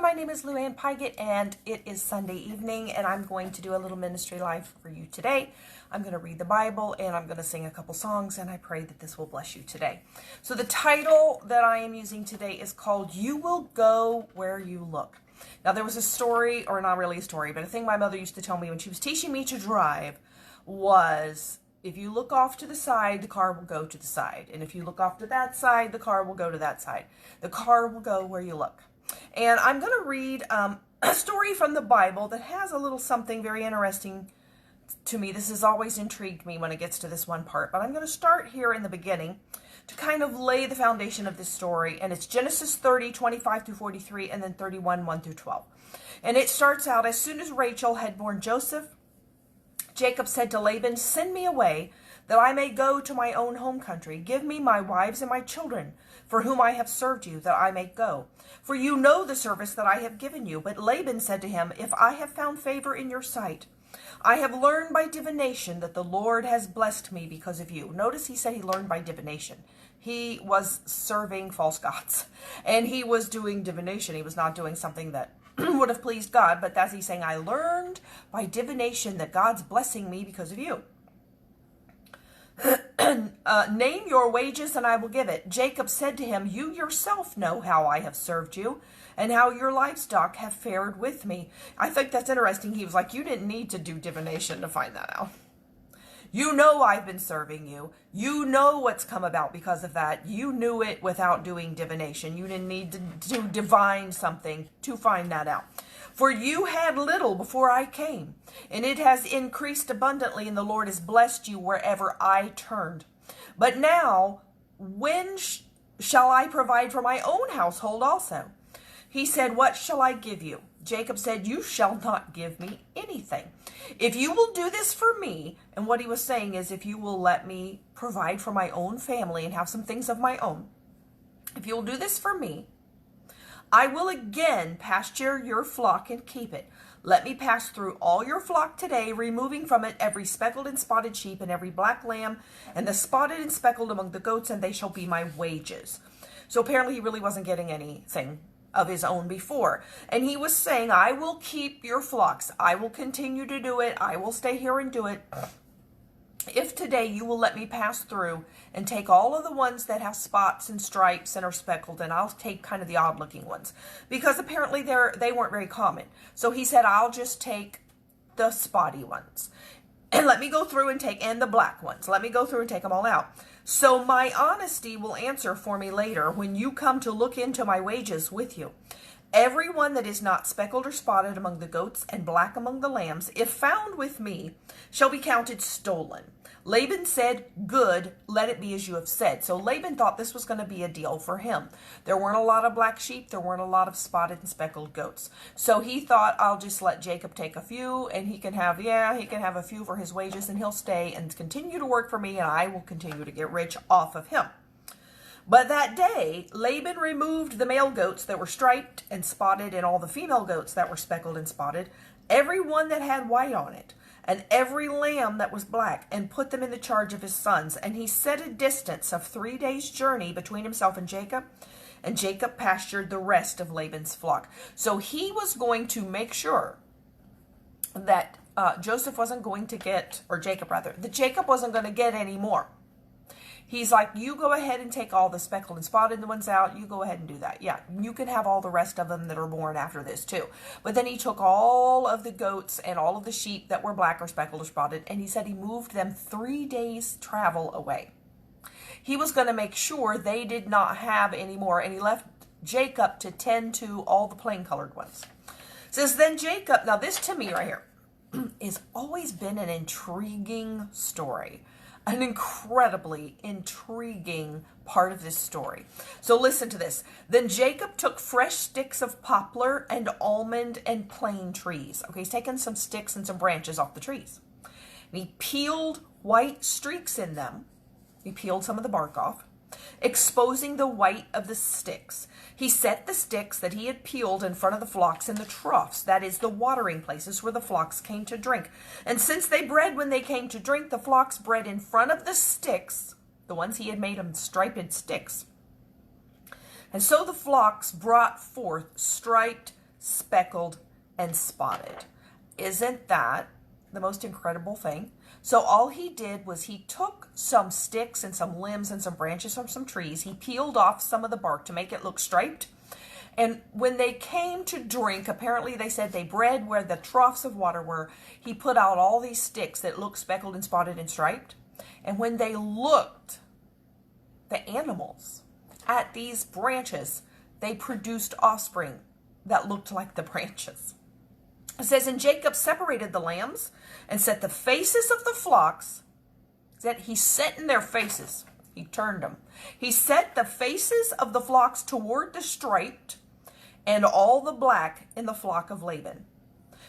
my name is Lou Ann Pygott, and it is Sunday evening, and I'm going to do a little ministry life for you today. I'm going to read the Bible, and I'm going to sing a couple songs, and I pray that this will bless you today. So the title that I am using today is called You Will Go Where You Look. Now, there was a story, or not really a story, but a thing my mother used to tell me when she was teaching me to drive was, if you look off to the side, the car will go to the side. And if you look off to that side, the car will go to that side. The car will go where you look. And I'm going to read a story from the Bible that has a little something very interesting to me. This has always intrigued me when it gets to this one part. But I'm going to start here in the beginning to kind of lay the foundation of this story. And it's Genesis 30, 25 through 43, and then 31, 1 through 12. And it starts out, as soon as Rachel had born Joseph, Jacob said to Laban, "Send me away, that I may go to my own home country. Give me my wives and my children, for whom I have served you, that I may go. For you know the service that I have given you." But Laban said to him, "If I have found favor in your sight, I have learned by divination that the Lord has blessed me because of you." Notice he said he learned by divination. He was serving false gods, and he was doing divination. He was not doing something that would have pleased God, but that's he's saying, "I learned by divination that God's blessing me because of you. Name your wages and I will give it." Jacob said to him, "You yourself know how I have served you and how your livestock have fared with me." I think that's interesting. He was like, you didn't need to do divination to find that out. You know I've been serving you. You know what's come about because of that. You knew it without doing divination. You didn't need to divine something to find that out. "For you had little before I came, and it has increased abundantly, and the Lord has blessed you wherever I turned. But now, when shall I provide for my own household also?" He said, "What shall I give you?" Jacob said, "You shall not give me anything. If you will do this for me," and what he was saying is, if you will let me provide for my own family and have some things of my own, "if you will do this for me, I will again pasture your flock and keep it. Let me pass through all your flock today, removing from it every speckled and spotted sheep and every black lamb and the spotted and speckled among the goats, and they shall be my wages." So apparently he really wasn't getting anything of his own before. And he was saying, "I will keep your flocks. I will continue to do it. I will stay here and do it. If today you will let me pass through and take all of the ones that have spots and stripes and are speckled, and I'll take kind of the odd looking ones," because apparently they weren't very common. So he said, "I'll just take the spotty ones, and let me go through and take, and the black ones. Let me go through and take them all out. So my honesty will answer for me later when you come to look into my wages with you. Every one that is not speckled or spotted among the goats and black among the lambs, if found with me, shall be counted stolen." Laban said, "Good, let it be as you have said." So Laban thought this was going to be a deal for him. There weren't a lot of black sheep. There weren't a lot of spotted and speckled goats. So he thought, I'll just let Jacob take a few, and he can have a few for his wages, and he'll stay and continue to work for me, and I will continue to get rich off of him. But that day, Laban removed the male goats that were striped and spotted, and all the female goats that were speckled and spotted, every one that had white on it, and every lamb that was black, and put them in the charge of his sons. And he set a distance of 3 days' journey between himself and Jacob pastured the rest of Laban's flock. So he was going to make sure that Jacob wasn't going to get any more. He's like, "You go ahead and take all the speckled and spotted ones out. You go ahead and do that. Yeah, you can have all the rest of them that are born after this too." But then he took all of the goats and all of the sheep that were black or speckled or spotted, and he said he moved them 3 days' travel away. He was going to make sure they did not have any more, and he left Jacob to tend to all the plain colored ones. It says, then Jacob, now this to me right here has always been an intriguing story. An incredibly intriguing part of this story. So listen to this. "Then Jacob took fresh sticks of poplar and almond and plane trees." Okay, he's taking some sticks and some branches off the trees. And he peeled white streaks in them. He peeled some of the bark off, exposing the white of the sticks. He set the sticks that he had peeled in front of the flocks in the troughs, that is, the watering places where the flocks came to drink. And since they bred when they came to drink, the flocks bred in front of the sticks, the ones he had made them striped sticks. And so the flocks brought forth striped, speckled, and spotted. Isn't that the most incredible thing? So all he did was he took some sticks and some limbs and some branches from some trees. He peeled off some of the bark to make it look striped. And when they came to drink, apparently they said they bred where the troughs of water were. He put out all these sticks that looked speckled and spotted and striped. And when they looked, the animals, at these branches, they produced offspring that looked like the branches. It says, and Jacob separated the lambs and set the faces of the flocks, that he set in their faces. He turned them. He set the faces of the flocks toward the striped and all the black in the flock of Laban.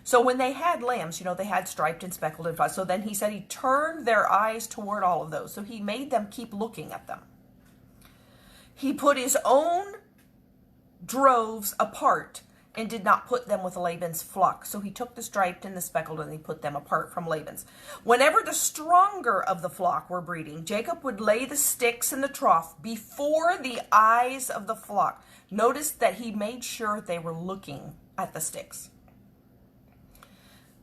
So when they had lambs, they had striped and speckled and black. So then he said he turned their eyes toward all of those. So he made them keep looking at them. He put his own droves apart and did not put them with Laban's flock. So he took the striped and the speckled and he put them apart from Laban's. Whenever the stronger of the flock were breeding, Jacob would lay the sticks in the trough before the eyes of the flock. Notice that he made sure they were looking at the sticks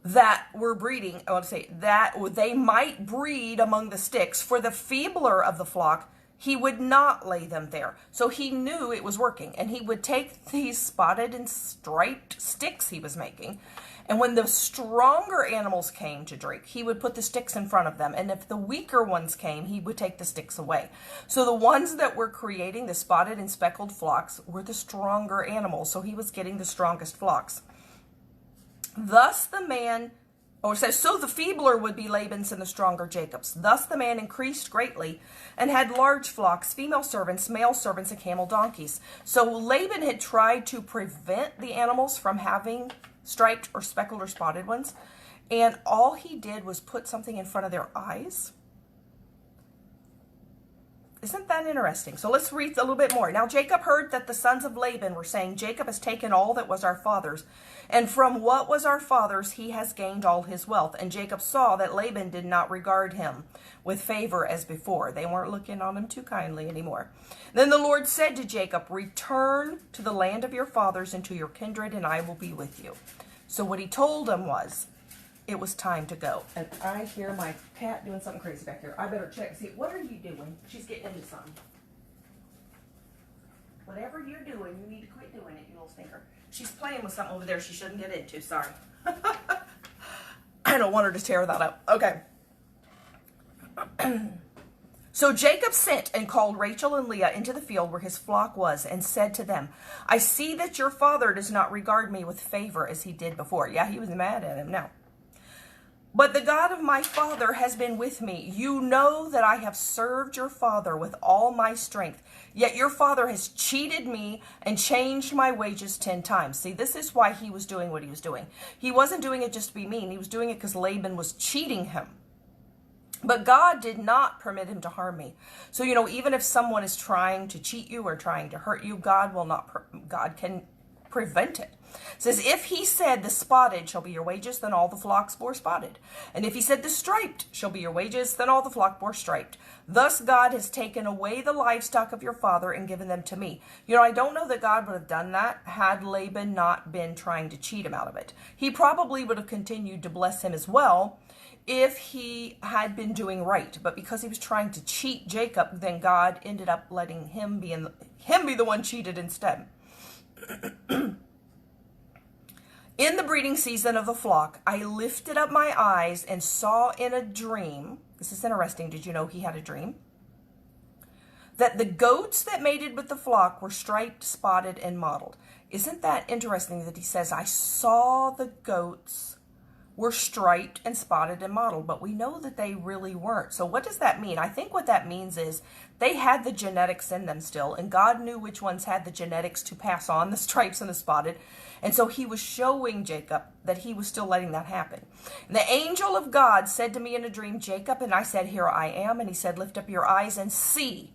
that were breeding. I want to say that they might breed among the sticks. For the feebler of the flock, he would not lay them there. So he knew it was working. And he would take these spotted and striped sticks he was making. And when the stronger animals came to drink, he would put the sticks in front of them. And if the weaker ones came, he would take the sticks away. So the ones that were creating the spotted and speckled flocks were the stronger animals. So he was getting the strongest flocks. Thus the man... Or it says, so the feebler would be Laban's and the stronger Jacob's. Thus the man increased greatly and had large flocks, female servants, male servants, and camel donkeys. So Laban had tried to prevent the animals from having striped or speckled or spotted ones. And all he did was put something in front of their eyes. Isn't that interesting? So let's read a little bit more. Now Jacob heard that the sons of Laban were saying, Jacob has taken all that was our father's, and from what was our father's he has gained all his wealth. And Jacob saw that Laban did not regard him with favor as before. They weren't looking on him too kindly anymore. Then the Lord said to Jacob, return to the land of your fathers and to your kindred, and I will be with you. So what he told him was, it was time to go. And I hear my cat doing something crazy back here. I better check. See, what are you doing? She's getting into something. Whatever you're doing, you need to quit doing it, you little stinker. She's playing with something over there she shouldn't get into. Sorry. I don't want her to tear that up. Okay. So Jacob sent and called Rachel and Leah into the field where his flock was and said to them, I see that your father does not regard me with favor as he did before. Yeah, he was mad at him now. But the God of my father has been with me. You know that I have served your father with all my strength. Yet your father has cheated me and changed my wages 10 times. See, this is why he was doing what he was doing. He wasn't doing it just to be mean. He was doing it because Laban was cheating him. But God did not permit him to harm me. So, even if someone is trying to cheat you or trying to hurt you, God can prevent it. It says, if he said the spotted shall be your wages, then all the flocks bore spotted. And if he said the striped shall be your wages, then all the flock bore striped. Thus God has taken away the livestock of your father and given them to me. I don't know that God would have done that had Laban not been trying to cheat him out of it. He probably would have continued to bless him as well if he had been doing right. But because he was trying to cheat Jacob, then God ended up letting him be the one cheated instead. In the breeding season of the flock, I lifted up my eyes and saw in a dream, this is interesting, did you know he had a dream? That the goats that mated with the flock were striped, spotted, and mottled. Isn't that interesting that he says, I saw the goats were striped and spotted and mottled, but we know that they really weren't. So what does that mean? I think what that means is they had the genetics in them still, and God knew which ones had the genetics to pass on the stripes and the spotted. And so he was showing Jacob that he was still letting that happen. And the angel of God said to me in a dream, Jacob, and I said, here I am. And he said, lift up your eyes and see.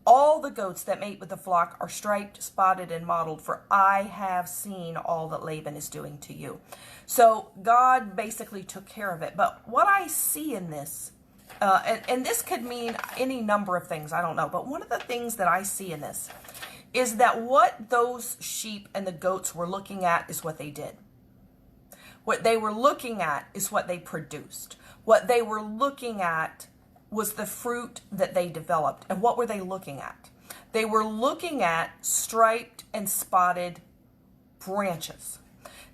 All the goats that mate with the flock are striped, spotted, and mottled, for I have seen all that Laban is doing to you. So God basically took care of it. But what I see in this, and this could mean any number of things, I don't know. But one of the things that I see in this is that what those sheep and the goats were looking at is what they did. What they were looking at is what they produced. What they were looking at was the fruit that they developed. And what were they looking at? They were looking at striped and spotted branches.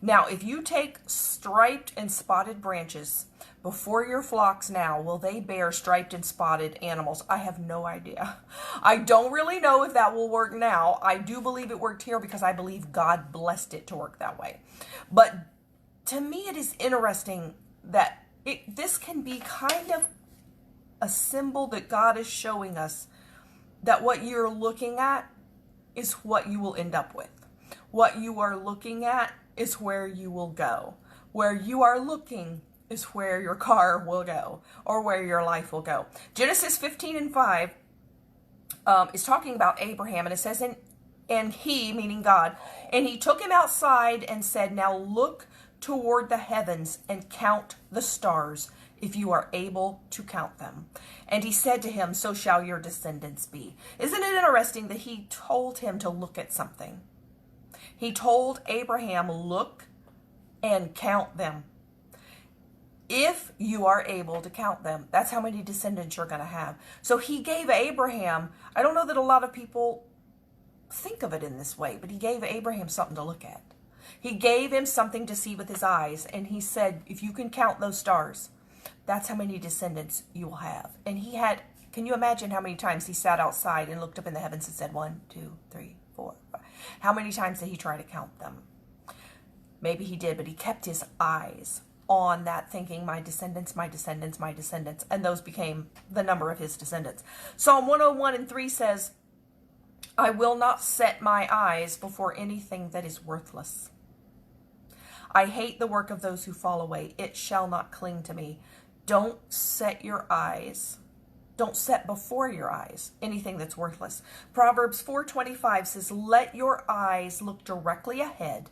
Now, if you take striped and spotted branches before your flocks now, will they bear striped and spotted animals? I have no idea. I don't really know if that will work now. I do believe it worked here because I believe God blessed it to work that way. But to me, it is interesting that this can be kind of a symbol that God is showing us that what you're looking at is what you will end up with. What you are looking at is where you will go. Where you are looking is where your car will go, or where your life will go. Genesis 15:5 is talking about Abraham, and it says, and he, meaning God, and he took him outside and said, now look toward the heavens and count the stars, if you are able to count them. And he said to him, so shall your descendants be. Isn't it interesting that he told him to look at something? He told Abraham, look and count them. If you are able to count them, that's how many descendants you're going to have. So he gave Abraham, I don't know that a lot of people think of it in this way, but he gave Abraham something to look at. He gave him something to see with his eyes, and he said, if you can count those stars, that's how many descendants you will have. And he had, can you imagine how many times he sat outside and looked up in the heavens and said, 1, 2, 3, 4, 5. How many times did he try to count them? Maybe he did, but he kept his eyes on that, thinking, my descendants, my descendants, my descendants. And those became the number of his descendants. Psalm 101:3 says, I will not set my eyes before anything that is worthless. I hate the work of those who fall away. It shall not cling to me. Don't set your eyes. Don't set before your eyes anything that's worthless. Proverbs 4:25 says, let your eyes look directly ahead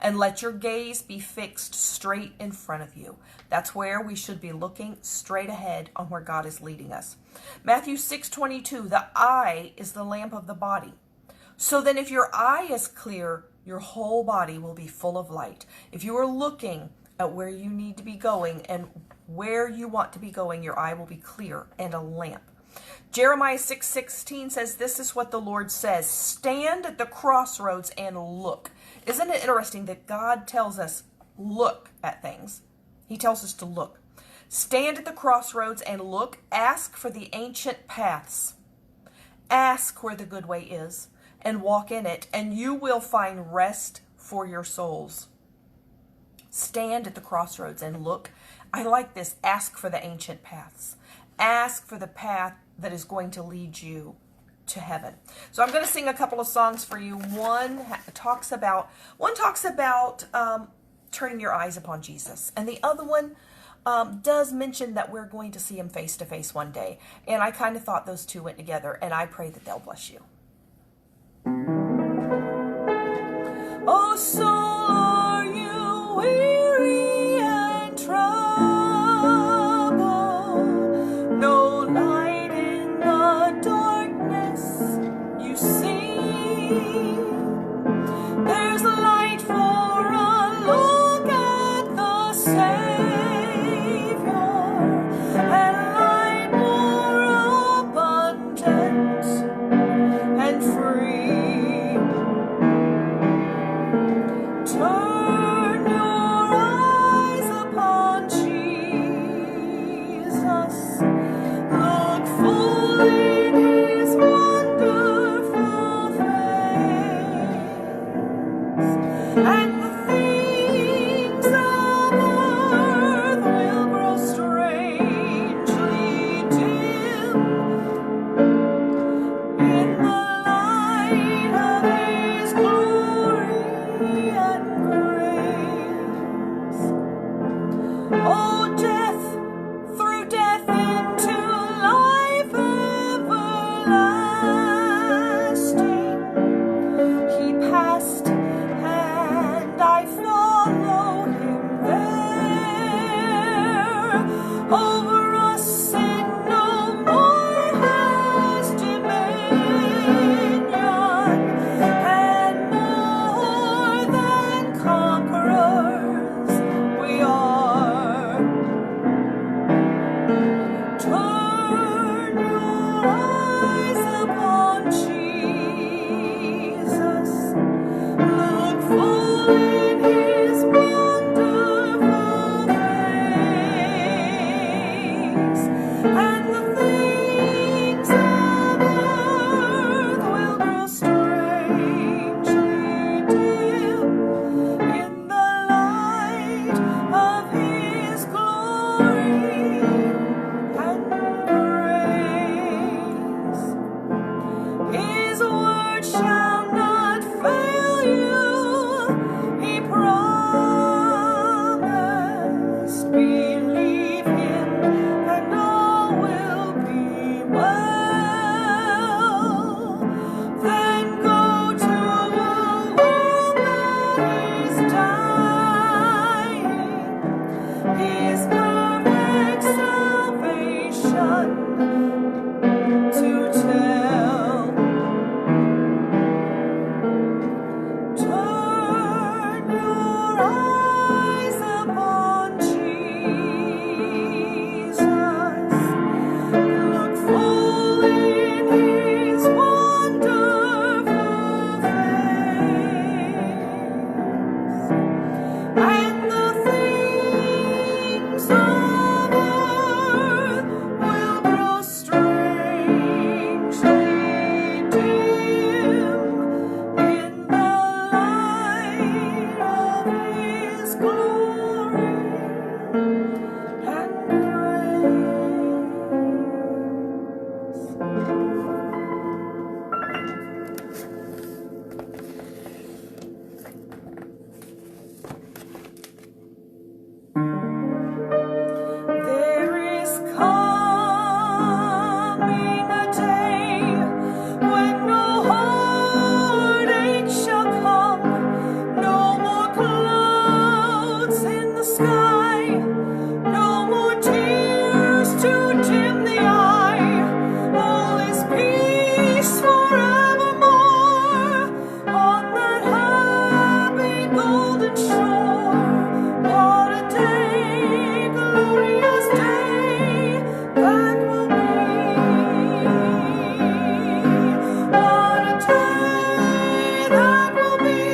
and let your gaze be fixed straight in front of you. That's where we should be looking, straight ahead on where God is leading us. Matthew 6:22, the eye is the lamp of the body. So then if your eye is clear, your whole body will be full of light. If you are looking at where you need to be going and where you want to be going, your eye will be clear and a lamp. Jeremiah 6:16 says, this is what the Lord says, stand at the crossroads and look. Isn't it interesting that God tells us, look at things? He tells us to look. Stand at the crossroads and look. Ask for the ancient paths. Ask where the good way is and walk in it, and you will find rest for your souls. Stand at the crossroads and look. I like this. Ask for the ancient paths. Ask for the path that is going to lead you to heaven. So I'm going to sing a couple of songs for you. One talks about turning your eyes upon Jesus, and the other one does mention that we're going to see him face to face one day. And I kind of thought those two went together, and I pray that they'll bless you. Oh, soul, are you weary and troubled? No light in the darkness you see. There's a light for a look at the Savior, and light more abundant shall not fail you. He promised, believe him, and all will be well. Then go to the one that is dying, his perfect salvation to tell. Turn your eyes upon Jesus. Look full in his wonderful face, and the things of earth will grow strangely dim in the light of his glory and There is coming a day when no heartache shall come, no more clouds in the sky, no more tears to dim the eye. All is peace forevermore on that happy golden shore. What a day, glorious day that will be. What a day that will be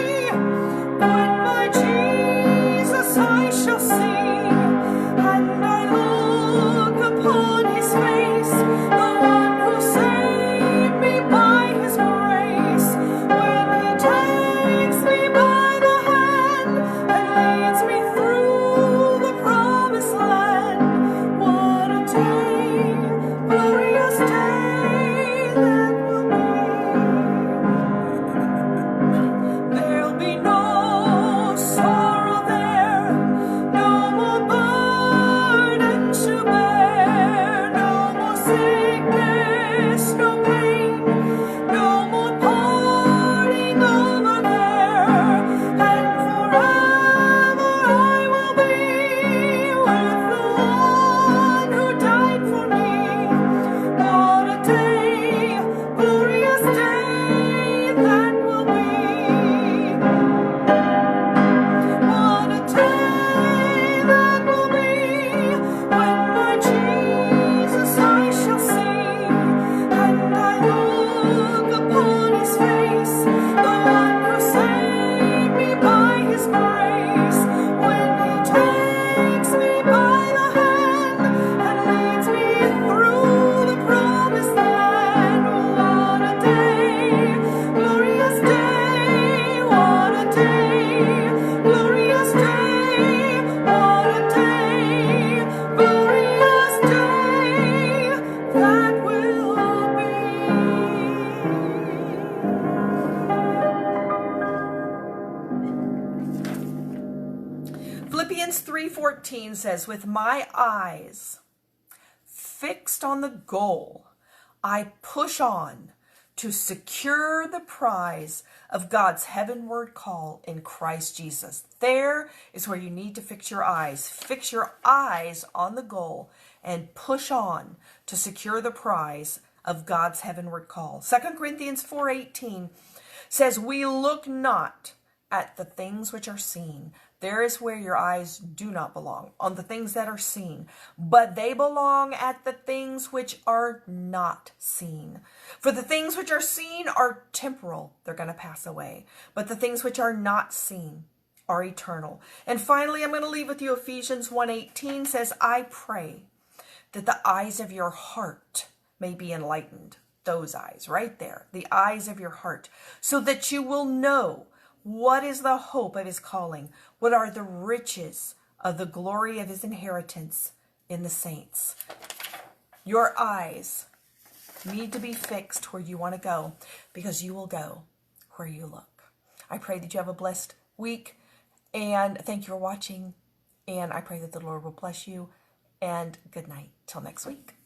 when my Jesus I shall see, and I look upon his face, the one who saved me by his grace. When he takes me by the hand and leads me through the promised land. What a day, glorious day that will be. There'll be no sorrow there, no more burden to bear, no more sickness, no pain, no more parting over there, and forever I will be with the one who died for me. What a day, glorious day that will be. What a day that will be when my Jesus I shall see, and I look upon his face, the one who saved me by his grace. When he takes me by the hand and leads me through the promised land. What a day, glorious day, what a day, glorious day, what a day, glorious day that will be. Philippians 3:14 says, with my eyes fixed on the goal, I push on to secure the prize of God's heavenward call in Christ Jesus. There is where you need to fix your eyes. Fix your eyes on the goal and push on to secure the prize of God's heavenward call. 2 Corinthians 4:18 says, we look not at the things which are seen. There is where your eyes do not belong, on the things that are seen, but they belong at the things which are not seen. For the things which are seen are temporal, they're going to pass away, but the things which are not seen are eternal. And finally, I'm going to leave with you Ephesians 1:18 says, I pray that the eyes of your heart may be enlightened. Those eyes right there, the eyes of your heart, so that you will know what is the hope of his calling, what are the riches of the glory of his inheritance in the saints. Your eyes need to be fixed where you want to go, because you will go. where you look. I pray that you have a blessed week, and thank you for watching, and I pray that the Lord will bless you, and good night till next week.